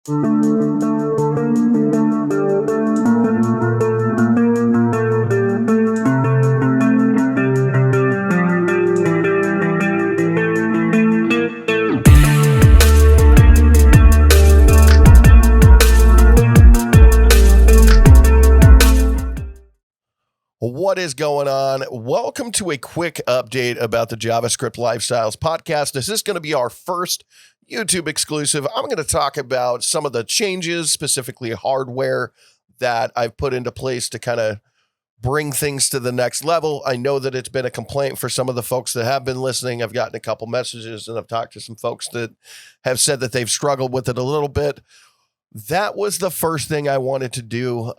What is going on? Welcome to a quick update about the JavaScript LifeStyles podcast. This is going to be our first YouTube exclusive. I'm going to talk about some of the changes, specifically hardware, that I've put into place to kind of bring things to the next level. I know that it's been a complaint for some of the folks that have been listening. I've gotten a couple messages and I've talked to some folks that have said that they've struggled with it a little bit. That was the first thing I wanted to do.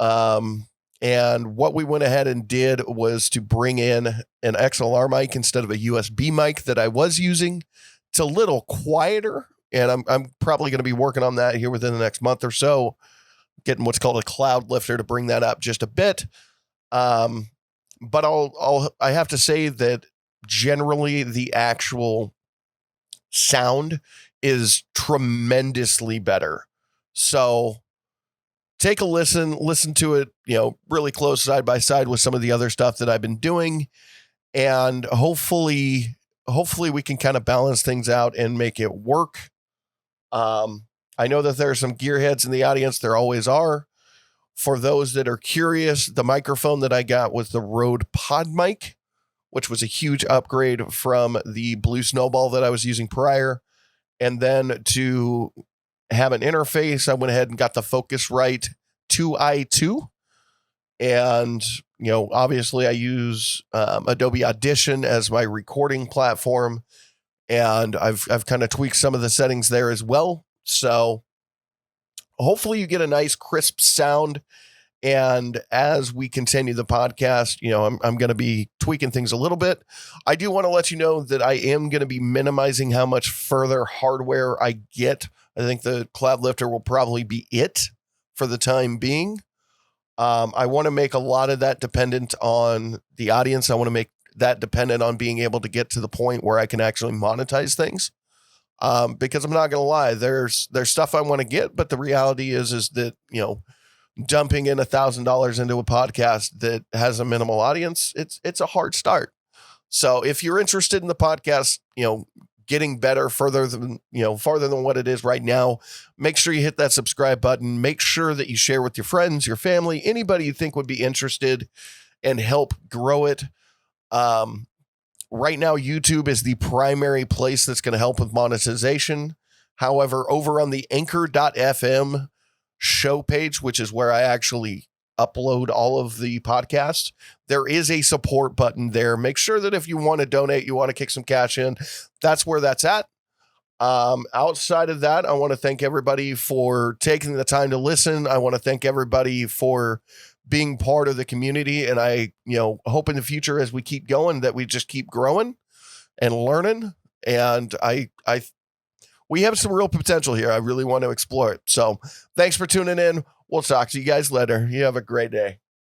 And what we went ahead and did was to bring in an XLR mic instead of a USB mic that I was using. It's a little quieter, and I'm probably going to be working on that here within the next month or so, getting what's called a cloud lifter to bring that up just a bit. But I have to say that generally the actual sound is tremendously better. So take a listen to it, really close side by side with some of the other stuff that I've been doing. And hopefully we can kind of balance things out and make it work. I know that there are some gearheads in the audience. There always are. For those that are curious, the microphone that I got was the Rode PodMic, which was a huge upgrade from the Blue Snowball that I was using prior. And then to have an interface, I went ahead and got the Focusrite 2i2. And, obviously I use Adobe Audition as my recording platform. And I've kind of tweaked some of the settings there as well. So hopefully you get a nice crisp sound. And as we continue the podcast, I'm going to be tweaking things a little bit. I do want to let you know that I am going to be minimizing how much further hardware I get. I think the cloud lifter will probably be it for the time being. I want to make a lot of that dependent on the audience. I want to make that dependent on being able to get to the point where I can actually monetize things. Because I'm not going to lie, there's stuff I want to get, but the reality is that, dumping in $1,000 into a podcast that has a minimal audience, it's a hard start. So if you're interested in the podcast, getting better farther than what it is right now, make sure you hit that subscribe button. Make sure that you share with your friends, your family, anybody you think would be interested, and help grow it. Right now, YouTube is the primary place that's going to help with monetization. However, over on the anchor.fm show page, which is where I actually upload all of the podcasts, there is a support button there. Make sure that if you want to donate, you want to kick some cash in, that's where that's at. Outside of that, I want to thank everybody for taking the time to listen. I want to thank everybody for being part of the community. And I, hope in the future, as we keep going, that we just keep growing and learning. And we have some real potential here. I really want to explore it. So thanks for tuning in. We'll talk to you guys later. You have a great day.